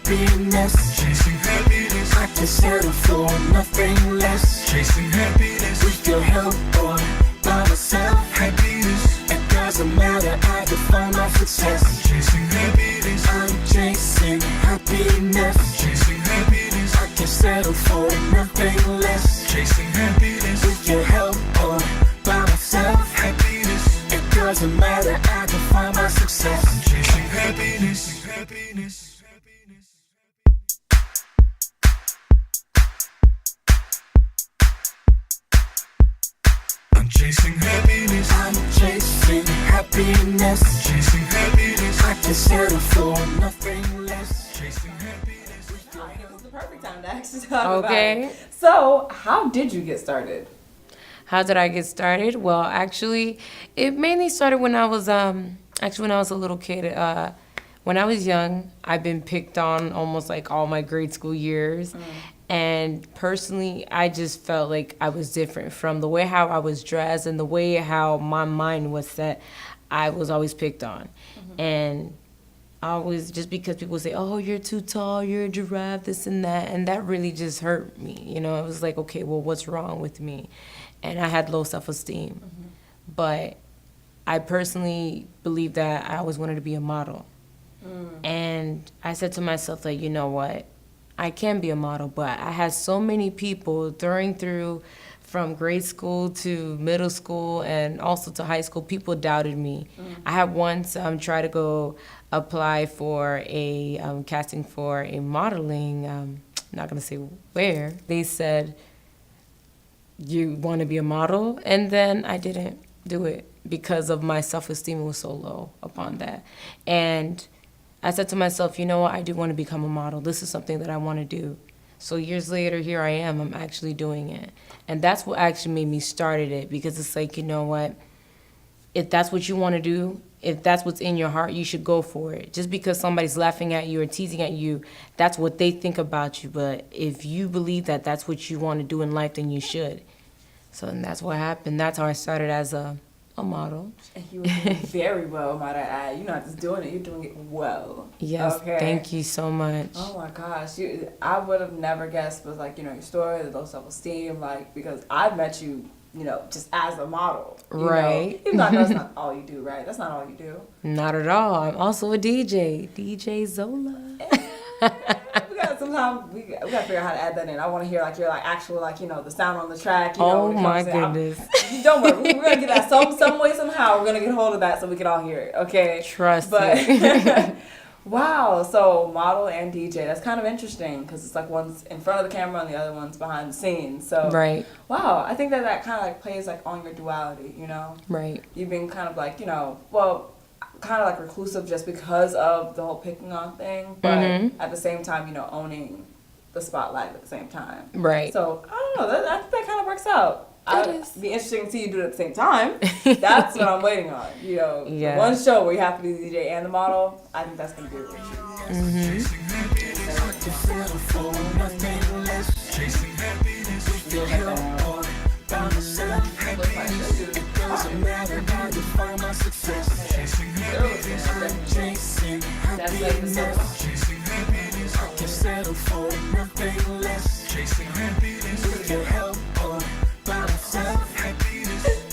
happiness. Chasing happiness. I can settle for nothing less. Chasing happiness. With your help or by myself. Happiness. It doesn't matter, I define my success. Chasing happiness. I'm chasing happiness. Chasing happiness. I can settle for nothing less. Chasing happiness. With your help or by myself. Happiness. It doesn't matter, I define my success. Chasing happiness. Happiness. I'm chasing happiness. I'm chasing happiness. Chasing happiness. I can settle for nothing less. Chasing happiness. It was the perfect time to actually talk Okay. about it. So, how did you get started? How did I get started? Well, actually, it mainly started when I was when I was a little kid. When I was young, I've been picked on almost like all my grade school years. And personally, I just felt like I was different from the way how I was dressed and the way how my mind was set. I was always picked on. And I always, just because people say, oh, you're too tall, you're a giraffe, this and that really just hurt me. You know, it was like, okay, well, what's wrong with me? And I had low self-esteem. But I personally believe that I always wanted to be a model. And I said to myself, like, you know what? I can be a model, but I had so many people through from grade school to middle school and also to high school, people doubted me. I had once tried to go apply for a casting for a modeling, not gonna say where. They said, you wanna be a model? And then I didn't do it because of my self-esteem was so low upon that. And I said to myself, you know what, I do want to become a model. This is something that I want to do. So years later, here I am, I'm actually doing it. And that's what actually made me started it, because it's like, you know what, if that's what you want to do, if that's what's in your heart, you should go for it. Just because somebody's laughing at you or teasing at you, that's what they think about you. But if you believe that that's what you want to do in life, then you should. So and that's what happened. That's how I started as a model. And you were doing very well, might I add. You're not just doing it, you're doing it well. Yes, okay. Thank you so much. Oh my gosh, I would have never guessed, but like, you know, your story, the low self-esteem, like, because I met you, you know, just as a model. Right. Even though that's not all you do, right? That's not all you do. Not at all. I'm also a DJ. DJ Zola. Sometimes we gotta figure out how to add that in. I want to hear like your like actual like, you know, the sound on the track. You know, Oh my goodness. Don't worry, we're gonna get that some way somehow. We're gonna get hold of that so we can all hear it. Okay. Trust me. Wow. So model and DJ. That's kind of interesting because it's like one's in front of the camera and the other one's behind the scenes. So right. Wow. I think that kind of like plays like on your duality. You know. Right. You've been kind of like, you know, well, kind of like reclusive just because of the whole picking on thing, but at the same time, you know, owning the spotlight at the same time. Right. So I don't know. I think that kind of works out. It'd be interesting to see you do it at the same time. That's what I'm waiting on. You know, yeah. The one show where you have to be the DJ and the model. I think that's gonna be what you. That's like the Zola.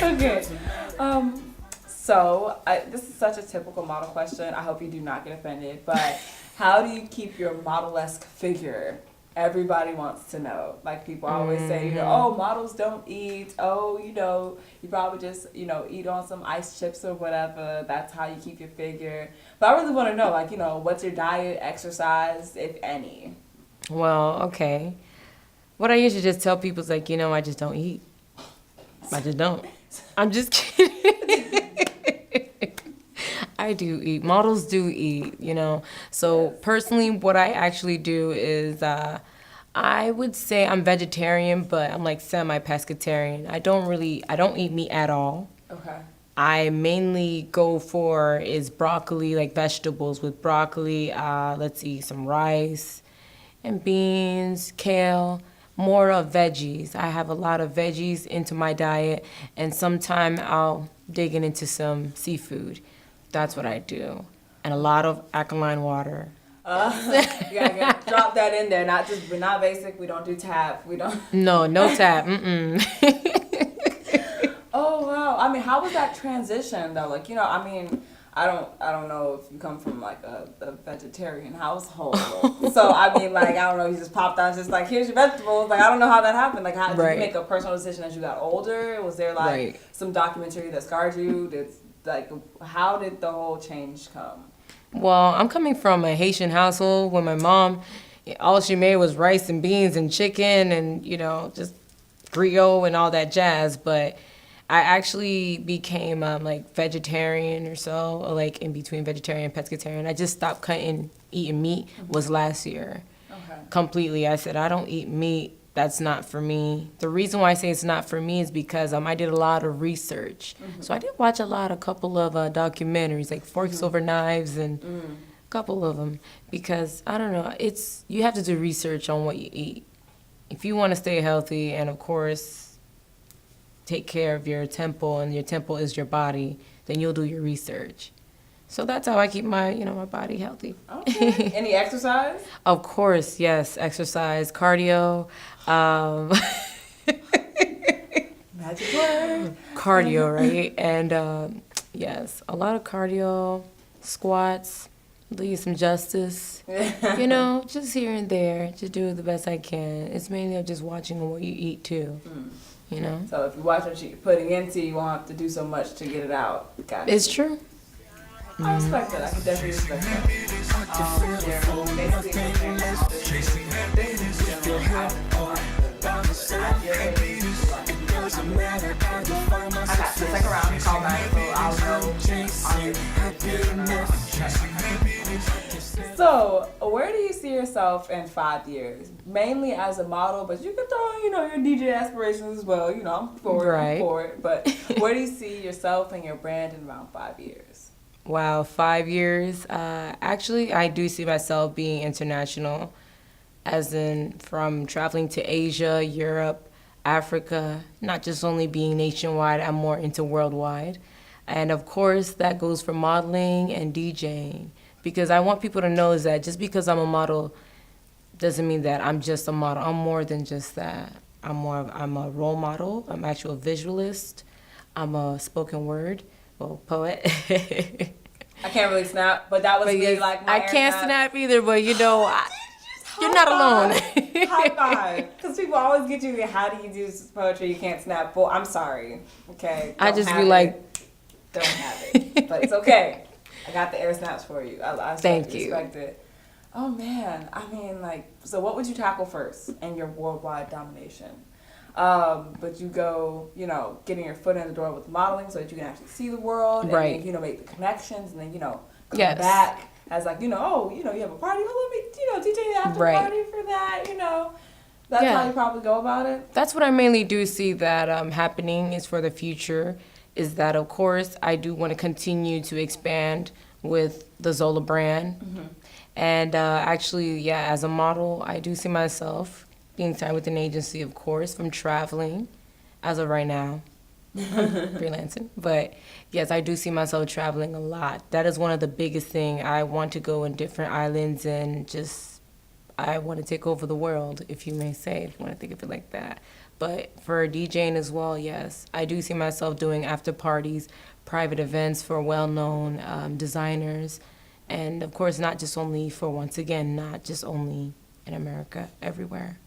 Okay. So this is such a typical model question. I hope you do not get offended. But how do you keep your model-esque figure? Everybody wants to know. Like people always say, you know, oh, models don't eat. Oh, you know, you probably just, you know, eat on some ice chips or whatever. That's how you keep your figure. But I really want to know, like, you know, what's your diet, exercise, if any? Well, okay. What I usually just tell people is like, you know, I just don't eat. I just don't. I'm just kidding. I do eat. Models do eat, you know. So personally, what I actually do is I would say I'm vegetarian, but I'm like semi-pescatarian. I don't eat meat at all. Okay. I mainly go for is broccoli, like vegetables with broccoli, let's see, some rice and beans, kale, more of veggies. I have a lot of veggies into my diet, and sometime I'll dig into some seafood. That's what I do. And a lot of alkaline water. You gotta drop that in there. We're not basic. We don't do tap. We don't. No tap. Oh wow! I mean, how was that transition though? Like, I mean, I don't know if you come from like a vegetarian household. So I mean, like, I don't know. You just popped out, just like, here's your vegetables. Like, I don't know how that happened. Like, how did you make a personal decision as you got older? Was there like some documentary that scarred you? How did the whole change come? Well, I'm coming from a Haitian household where my mom, all she made was rice and beans and chicken and, just griot and all that jazz. But I actually became like vegetarian or so, or like in between vegetarian and pescatarian. I just stopped eating meat was last year. Okay. Completely. I said, I don't eat meat. That's not for me. The reason why I say it's not for me is because I did a lot of research. So I did watch a couple of documentaries, like Forks Over Knives and a couple of them. Because, I don't know, you have to do research on what you eat. If you want to stay healthy and, of course, take care of your temple, and your temple is your body, then you'll do your research. So that's how I keep my, my body healthy. Okay. Any exercise? Of course, yes. Exercise, cardio. Magic word. Cardio, right? And yes, a lot of cardio, squats, do you some justice. Just here and there, just do the best I can. It's mainly just watching what you eat too. So if you watch what you're putting into, you won't have to do so much to get it out. Got it. It's true. I respect that. I can definitely respect that. I got the second round call back, so I'll go on. So, where do you see yourself in 5 years? Mainly as a model, but you can throw, your DJ aspirations as well. I'm for it. But where do you see yourself and your brand in around 5 years? Wow, 5 years. Actually, I do see myself being international, as in from traveling to Asia, Europe, Africa, not just only being nationwide, I'm more into worldwide. And of course, that goes for modeling and DJing, because I want people to know is that just because I'm a model doesn't mean that I'm just a model. I'm more than just that. I'm a role model. I'm actually a visualist. I'm a spoken word. Well, poet. I can't really snap, but that was me, like, my I can't snap either, but you're not alone. High five. Because people always get you, how do you do poetry? You can't snap. Well, I'm sorry. Okay. I just be like, don't have it. But it's okay. I got the air snaps for you. I Thank you. Respect it. Oh, man. I mean, like, so what would you tackle first in your worldwide domination? But you go, getting your foot in the door with modeling so that you can actually see the world, and right. then, make the connections, and then, come back as like, you have a party, let me, DJ the after party for that, That's how you probably go about it? That's what I mainly do see that happening is for the future, is that, of course, I do want to continue to expand with the Zola brand. Mm-hmm. And actually, as a model, I do see myself being signed with an agency, of course, from traveling as of right now. Freelancing. But yes, I do see myself traveling a lot. That is one of the biggest things. I want to go in different islands and I want to take over the world, if you may say, if you want to think of it like that. But for DJing as well, yes, I do see myself doing after parties, private events for well-known designers. And of course, not just only in America, everywhere.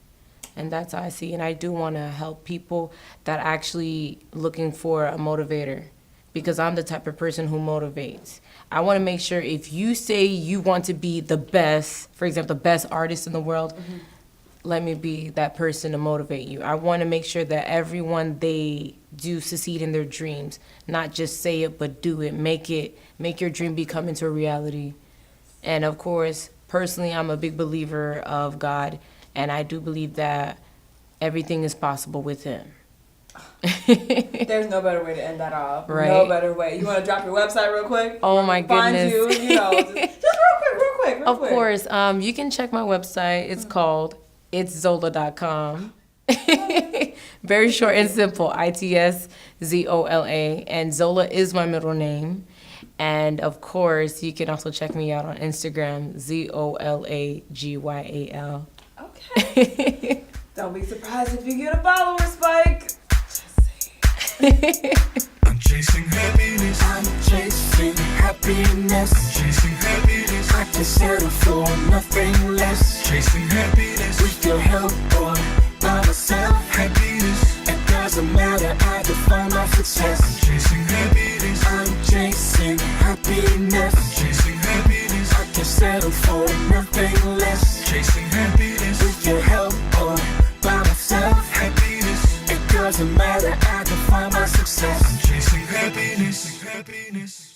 And that's how I see. And I do want to help people that actually looking for a motivator, because I'm the type of person who motivates. I want to make sure if you say you want to be the best, for example, the best artist in the world, let me be that person to motivate you. I want to make sure that everyone, they do succeed in their dreams, not just say it, but do it. Make your dream become into a reality. And of course, personally, I'm a big believer of God. And I do believe that everything is possible with him. There's no better way to end that off. Right. No better way. You want to drop your website real quick? Oh, my goodness. Find you, just real quick. Of course. You can check my website. It's called itszola.com. Very short and simple. ITSZOLA. And Zola is my middle name. And of course, you can also check me out on Instagram, ZOLAGYAL. Okay. Don't be surprised if you get a follower, Spike. Just saying. I'm chasing happiness. I'm chasing happiness. Chasing happiness. I can settle for nothing less. Chasing happiness. With your help or by myself, Happiness. it doesn't matter. I define my success. Chasing happiness. I'm chasing happiness. Chasing happiness. I can settle for nothing less. Chasing happiness. With your help or by myself, Happiness. it doesn't matter. I define my success. Chasing happiness. Happiness.